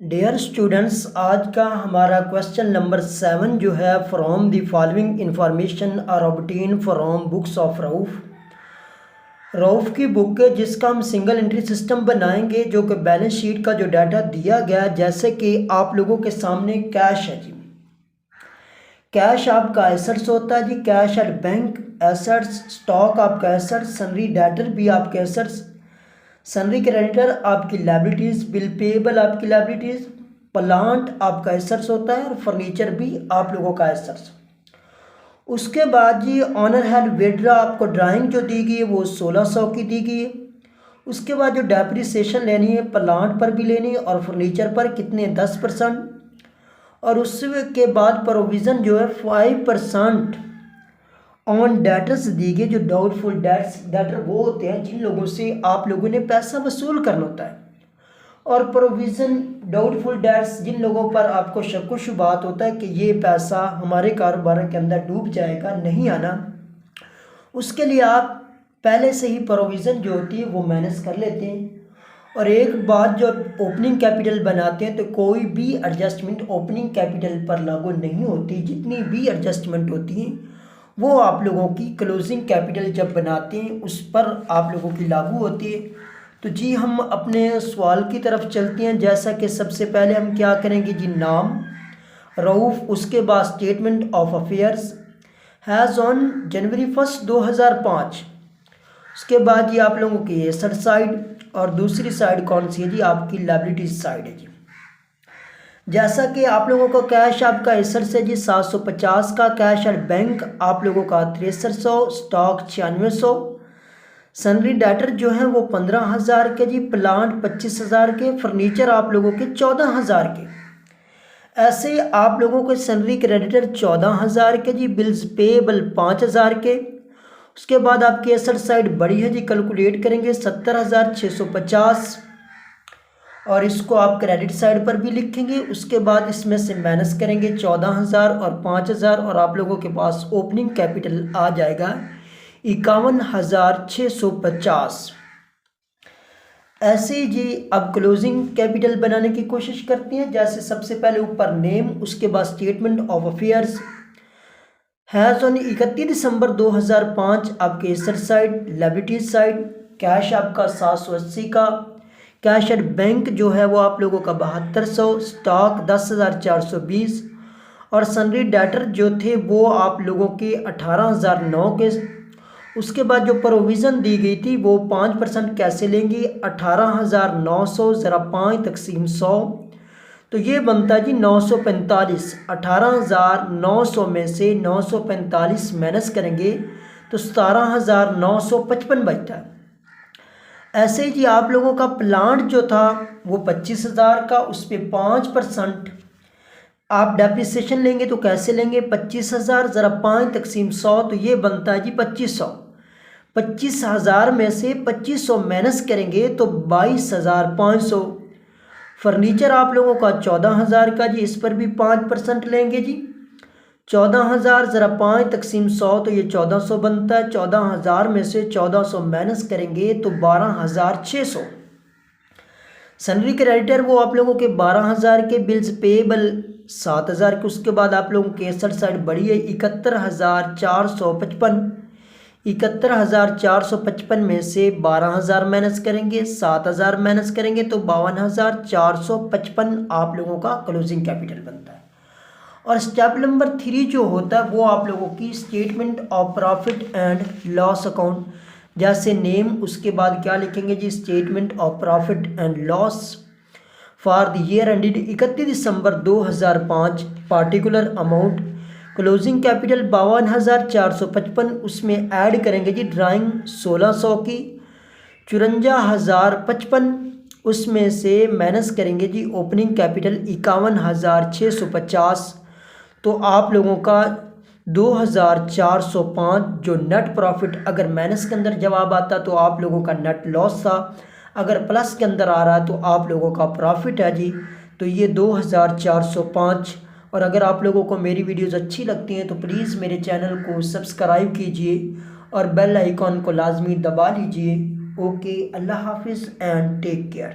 Dear students, आज का हमारा क्वेश्चन नंबर 7 जो है, from the following information are obtain from books of Rauf की बुक है, जिसका हम सिंगल एंट्री सिस्टम बनाएंगे जो कि बैलेंस शीट का जो डाटा दिया गया, जैसे कि आप लोगों के सामने कैश है जी। कैश आपका एसेट्स होता है जी, cash at bank assets, stock आपका एसेट्स, सनरी डेटर भी आपके एसेट्स, सनरी क्रेडिटर आपकी लायबिलिटीज़, बिल पेएबल आपकी लायबिलिटीज़, प्लांट आपका एसेट्स होता है और फर्नीचर भी आप लोगों का एसेट्स। उसके बाद जी ऑनर हेड वेड्रा आपको ड्राइंग जो दी गई है वो 1600 की दी गई है। उसके बाद जो डेप्रिसिएशन लेनी है प्लांट पर भी लेनी है और फर्नीचर पर कितने 10%, और उसके बाद प्रोविज़न जो है 5% ऑन डेटर्स दी गई। जो डाउटफुल डेटर वो होते हैं जिन लोगों से आप लोगों ने पैसा वसूल करना होता है, और प्रोविज़न डाउटफुल डेट्स जिन लोगों पर आपको शक व शुबात होता है कि ये पैसा हमारे कारोबार के अंदर डूब जाएगा, नहीं आना, उसके लिए आप पहले से ही प्रोविज़न जो होती है वो मैनेज कर लेते हैं। और एक बात, जो ओपनिंग कैपिटल बनाते हैं तो कोई भी एडजस्टमेंट ओपनिंग कैपिटल पर लागू नहीं होती। जितनी भी एडजस्टमेंट होती हैं वो आप लोगों की क्लोजिंग कैपिटल जब बनाते हैं उस पर आप लोगों की लागू होती है। तो जी हम अपने सवाल की तरफ चलते हैं। जैसा कि सबसे पहले हम क्या करेंगे जी, नाम रऊफ, उसके बाद statement of affairs has on January 1 2005। उसके बाद जी आप लोगों की एसेट साइड, और दूसरी साइड कौन सी है जी, आपकी लायबिलिटीज साइड है जी। जैसा कि आप लोगों का कैश आपका एसेट्स है जी 750 का, कैश एट बैंक आप लोगों का 6300, स्टॉक 9600, सनरी डेटर जो है वो 15,000 के जी, प्लांट 25,000 के, फर्नीचर आप लोगों के 14,000 के। ऐसे आप लोगों के सनरी क्रेडिटर 14,000 के जी, बिल्स पेएबल 5,000 के। उसके बाद आपकी एसेट साइड बड़ी है जी, कैलकुलेट करेंगे 70,650, और इसको आप क्रेडिट साइड पर भी लिखेंगे। उसके बाद इसमें से माइनस करेंगे 14,000 और 5,000, और आप लोगों के पास ओपनिंग कैपिटल आ जाएगा 51,650। ऐसे ही जी अब क्लोजिंग कैपिटल बनाने की कोशिश करते हैं। जैसे सबसे पहले ऊपर नेम, उसके बाद statement of affairs has on 31 December 2005 आपके asset side, liabilities side, cash आपका 780 का, कैश एट बैंक जो है वो आप लोगों का 7200, स्टॉक 10,420, और सनरी डेटर जो थे वो आप लोगों के 18,009 के। उसके बाद जो प्रोविज़न दी गई थी वो 5% कैसे लेंगे, 18,900 ज़रा 5 तकसीम 100, तो ये बनता है जी 945। 18,900 में से 945 माइनस करेंगे तो 17,955 बचता है। ऐसे ही जी आप लोगों का प्लांट जो था वो 25,000 का, उस पर 5% आप डेप्रिसिएशन लेंगे तो कैसे लेंगे, 25,000 ज़रा 5 तकसीम 100, तो ये बनता है जी 2500। 25,000 में से 2500 माइनस करेंगे तो 22,500। फर्नीचर आप लोगों का 14,000 का जी, इस पर भी 5% लेंगे जी, 14,000 ज़रा 5 तकसीम 100, तो ये 1400 बनता है। 14,000 में से 1400 माइनस करेंगे तो 12,600। सनरी क्रेडिटर वो आप लोगों के 12,000 के, बिल्स पेएबल 7,000 के। उसके बाद आप लोगों के एसेट साइड बड़ी है 71,455। 71,455 में से 12,000 माइनस करेंगे, 7,000 माइनस करेंगे तो 52,455 आप लोगों का क्लोजिंग कैपिटल बनता है। और स्टेप नंबर 3 जो होता है वो आप लोगों की statement of profit and loss account. जैसे नेम, उसके बाद क्या लिखेंगे जी, statement of profit and loss for the year ended 31 December 2005, particular amount, closing capital 52,455, उसमें ऐड करेंगे जी ड्राइंग 1600 की, 54,055, उसमें से माइनस करेंगे जी ओपनिंग कैपिटल 51,650, तो आप लोगों का 2,405 जो नेट प्रॉफिट, अगर माइनस के अंदर जवाब आता तो आप लोगों का नेट लॉस था, अगर प्लस के अंदर आ रहा है तो आप लोगों का प्रॉफिट है जी। तो ये 2,405। और अगर आप लोगों को मेरी वीडियोस अच्छी लगती हैं तो प्लीज़ मेरे चैनल को सब्सक्राइब कीजिए और बेल आइकॉन को लाजमी दबा लीजिए। ओके, अल्लाह हाफिज़ एंड टेक केयर।